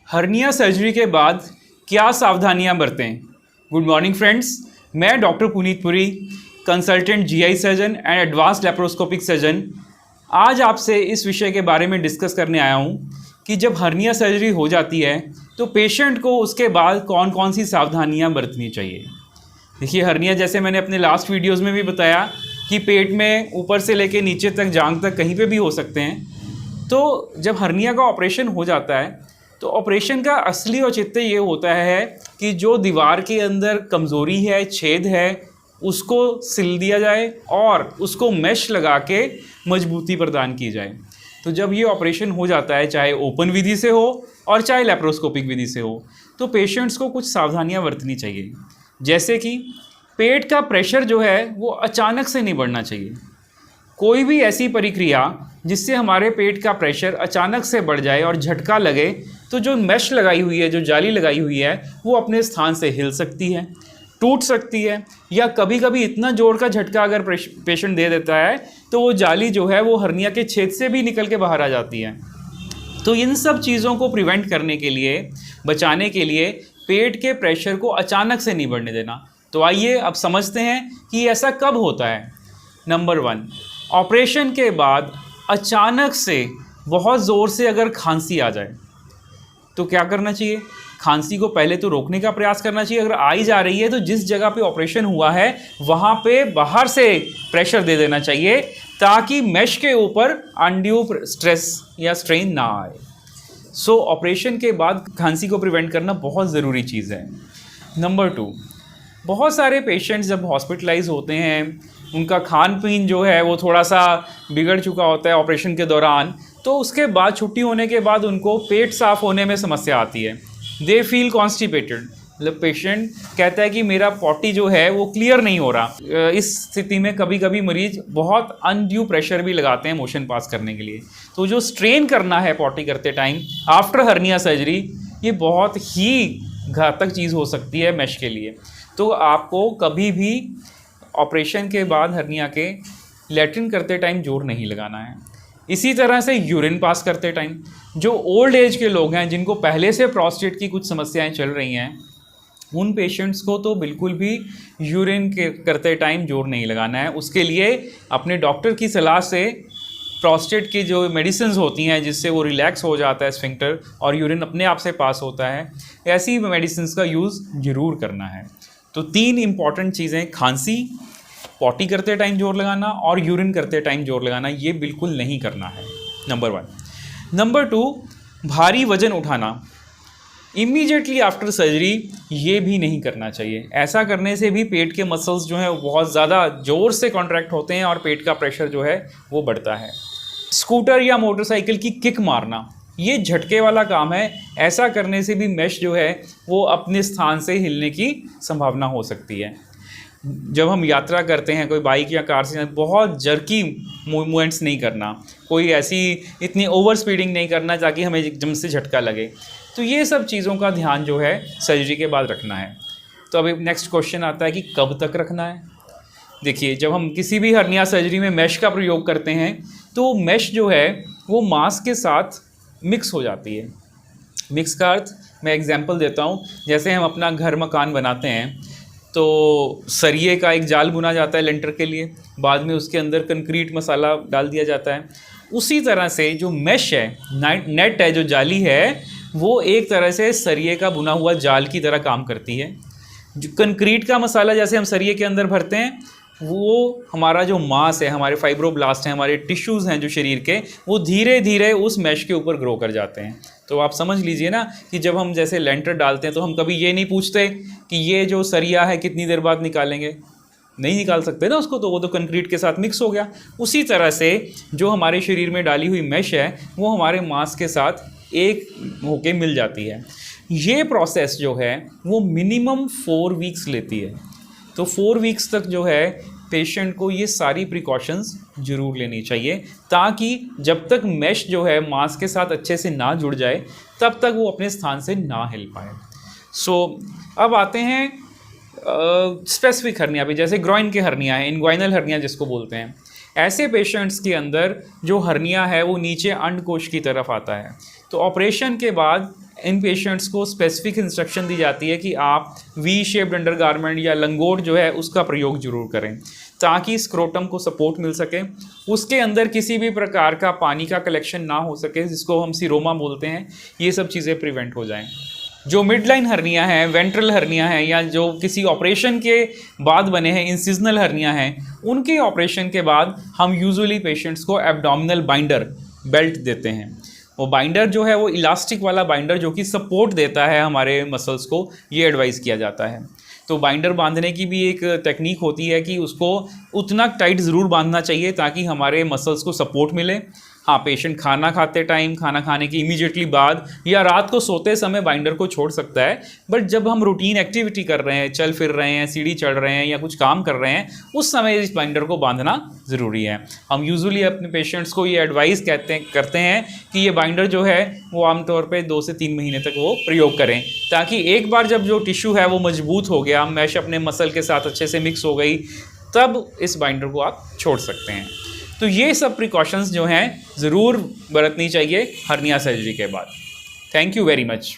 Hernia surgery के बाद क्या सावधानियां बरतें। गुड मॉर्निंग फ्रेंड्स, मैं doctor Puneet Puri, consultant GI surgeon and advanced laparoscopic surgeon, आज आपसे इस विषय के बारे में डिस्कस करने आया हूं कि जब हर्निया सर्जरी हो जाती है तो पेशेंट को उसके बाद कौन कौन सी सावधानियां बरतनी चाहिए। देखिए, हर्निया जैसे मैंने अपने लास्ट वीडियोज़ में भी बताया कि पेट में ऊपर से लेके नीचे तक, जांघ तक कहीं पे भी हो सकते हैं। तो जब हर्निया का ऑपरेशन हो जाता है तो ऑपरेशन का असली औचित्य ये होता है कि जो दीवार के अंदर कमज़ोरी है, छेद है, उसको सिल दिया जाए और उसको मैश लगा के मजबूती प्रदान की जाए। तो जब ये ऑपरेशन हो जाता है, चाहे ओपन विधि से हो और चाहे लैप्रोस्कोपिक विधि से हो, तो पेशेंट्स को कुछ सावधानियां बरतनी चाहिए। जैसे कि पेट का प्रेशर जो है वो अचानक से नहीं बढ़ना चाहिए। कोई भी ऐसी प्रक्रिया जिससे हमारे पेट का प्रेशर अचानक से बढ़ जाए और झटका लगे, तो जो मैश लगाई हुई है, जो जाली लगाई हुई है, वो अपने स्थान से हिल सकती है, टूट सकती है, या कभी कभी इतना जोर का झटका अगर पेशेंट दे देता है तो वो जाली जो है वो हर्निया के छेद से भी निकल के बाहर आ जाती है। तो इन सब चीज़ों को प्रिवेंट करने के लिए, बचाने के लिए, पेट के प्रेशर को अचानक से नहीं बढ़ने देना। तो आइए अब समझते हैं कि ऐसा कब होता है। नंबर 1, ऑपरेशन के बाद अचानक से बहुत ज़ोर से अगर खांसी आ जाए तो क्या करना चाहिए। खांसी को पहले तो रोकने का प्रयास करना चाहिए। अगर आई जा रही है तो जिस जगह पे ऑपरेशन हुआ है वहाँ पे बाहर से प्रेशर दे देना चाहिए ताकि मैश के ऊपर अनड्यू स्ट्रेस या स्ट्रेन ना आए। सो ऑपरेशन के बाद खांसी को प्रिवेंट करना बहुत ज़रूरी चीज़ है। नंबर 2, बहुत सारे पेशेंट्स जब हॉस्पिटलाइज होते हैं, उनका खान पीन जो है वो थोड़ा सा बिगड़ चुका होता है ऑपरेशन के दौरान, तो उसके बाद छुट्टी होने के बाद उनको पेट साफ होने में समस्या आती है। दे फील कॉन्स्टिपेटेड, मतलब पेशेंट कहता है कि मेरा पॉटी जो है वो क्लियर नहीं हो रहा। इस स्थिति में कभी कभी मरीज बहुत अनड्यू प्रेशर भी लगाते हैं मोशन पास करने के लिए। तो जो स्ट्रेन करना है पॉटी करते टाइम आफ्टर हर्निया सर्जरी, ये बहुत ही घातक चीज़ हो सकती है मैश के लिए। तो आपको कभी भी ऑपरेशन के बाद हर्निया के लैट्रिन करते टाइम जोर नहीं लगाना है। इसी तरह से यूरिन पास करते टाइम, जो ओल्ड एज के लोग हैं, जिनको पहले से प्रोस्टेट की कुछ समस्याएं चल रही हैं, उन पेशेंट्स को तो बिल्कुल भी यूरिन के करते टाइम जोर नहीं लगाना है। उसके लिए अपने डॉक्टर की सलाह से प्रोस्टेट की जो मेडिसिन होती हैं जिससे वो रिलैक्स हो जाता है स्फिंक्टर और यूरिन अपने आप से पास होता है, ऐसी मेडिसिन का यूज़ ज़रूर करना है। तो 3 इंपॉर्टेंट चीज़ें, खांसी, पॉटी करते टाइम जोर लगाना और यूरिन करते टाइम जोर लगाना, ये बिल्कुल नहीं करना है। नंबर 1। नंबर 2, भारी वजन उठाना इमीडिएटली आफ्टर सर्जरी, ये भी नहीं करना चाहिए। ऐसा करने से भी पेट के मसल्स जो हैं वो बहुत ज़्यादा ज़ोर से कॉन्ट्रैक्ट होते हैं और पेट का प्रेशर जो है वो बढ़ता है। स्कूटर या मोटरसाइकिल की किक मारना, ये झटके वाला काम है। ऐसा करने से भी मैश जो है वो अपने स्थान से हिलने की संभावना हो सकती है। जब हम यात्रा करते हैं कोई बाइक या कार से, बहुत जर्की मूवमेंट्स नहीं करना, कोई ऐसी इतनी ओवर स्पीडिंग नहीं करना ताकि हमें एकदम से झटका लगे। तो ये सब चीज़ों का ध्यान जो है सर्जरी के बाद रखना है। तो अभी नेक्स्ट क्वेश्चन आता है कि कब तक रखना है। देखिए, जब हम किसी भी हर्निया सर्जरी में मैश का प्रयोग करते हैं तो मैश जो है वो मांस के साथ मिक्स हो जाती है। मिक्स का अर्थ मैं एग्जांपल देता हूँ। जैसे हम अपना घर मकान बनाते हैं तो सरिये का एक जाल बुना जाता है लेंटर के लिए, बाद में उसके अंदर कंक्रीट मसाला डाल दिया जाता है। उसी तरह से जो मैश है, नेट है, जो जाली है, वो एक तरह से सरिये का बुना हुआ जाल की तरह काम करती है। जो कंक्रीट का मसाला जैसे हम सरिये के अंदर भरते हैं, वो हमारा जो मांस है, हमारे फाइब्रोब्लास्ट हैं, हमारे टिश्यूज़ हैं जो शरीर के, वो धीरे धीरे उस मैश के ऊपर ग्रो कर जाते हैं। तो आप समझ लीजिए ना कि जब हम जैसे लेंटर डालते हैं तो हम कभी ये नहीं पूछते कि ये जो सरिया है कितनी देर बाद निकालेंगे, नहीं निकाल सकते ना उसको, तो वो तो कंक्रीट के साथ मिक्स हो गया। उसी तरह से जो हमारे शरीर में डाली हुई मैश है वो हमारे मांस के साथ एक होके मिल जाती है। ये प्रोसेस जो है वो मिनिमम 4 वीक्स लेती है। तो 4 वीक्स तक जो है पेशेंट को ये सारी प्रिकॉशंस ज़रूर लेनी चाहिए ताकि जब तक मैश जो है मांस के साथ अच्छे से ना जुड़ जाए तब तक वो अपने स्थान से ना हिल पाए। सो अब आते हैं स्पेसिफिक हर्निया पे, जैसे ग्रॉइन के हर्निया है, इनग्वाइनल हर्निया जिसको बोलते हैं। ऐसे पेशेंट्स के अंदर जो हर्निया है वो नीचे अंडकोश की तरफ आता है। तो ऑपरेशन के बाद इन पेशेंट्स को स्पेसिफिक इंस्ट्रक्शन दी जाती है कि आप वी शेप्ड अंडरगारमेंट या लंगोट जो है उसका प्रयोग जरूर करें, ताकि स्क्रोटम को सपोर्ट मिल सके, उसके अंदर किसी भी प्रकार का पानी का कलेक्शन ना हो सके, जिसको हम सीरोमा बोलते हैं, ये सब चीज़ें प्रिवेंट हो जाएं। जो मिडलाइन हर्निया है, वेंट्रल हर्निया है, या जो किसी ऑपरेशन के बाद बने हैं इंसिजनल हर्निया हैं, उनके ऑपरेशन के बाद हम यूजुअली पेशेंट्स को एब्डोमिनल बाइंडर बेल्ट देते हैं। वो बाइंडर जो है वो इलास्टिक वाला बाइंडर जो कि सपोर्ट देता है हमारे मसल्स को, ये एडवाइस किया जाता है। तो बाइंडर बांधने की भी एक टेक्निक होती है कि उसको उतना टाइट ज़रूर बांधना चाहिए ताकि हमारे मसल्स को सपोर्ट मिले। हाँ, पेशेंट खाना खाते टाइम, खाना खाने की इमीडिएटली बाद या रात को सोते समय बाइंडर को छोड़ सकता है, बट जब हम रूटीन एक्टिविटी कर रहे हैं, चल फिर रहे हैं, सीढ़ी चढ़ रहे हैं या कुछ काम कर रहे हैं, उस समय इस बाइंडर को बांधना ज़रूरी है। हम यूजुअली अपने पेशेंट्स को ये एडवाइस करते हैं कि ये बाइंडर जो है वो आमतौर पर 2 से 3 महीने तक वो प्रयोग करें, ताकि एक बार जब जो टिश्यू है वो मजबूत हो गया, मैश अपने मसल के साथ अच्छे से मिक्स हो गई, तब इस बाइंडर को आप छोड़ सकते हैं। तो ये सब प्रिकॉशंस जो हैं ज़रूर बरतनी चाहिए हर्निया सर्जरी के बाद। Thank you very much.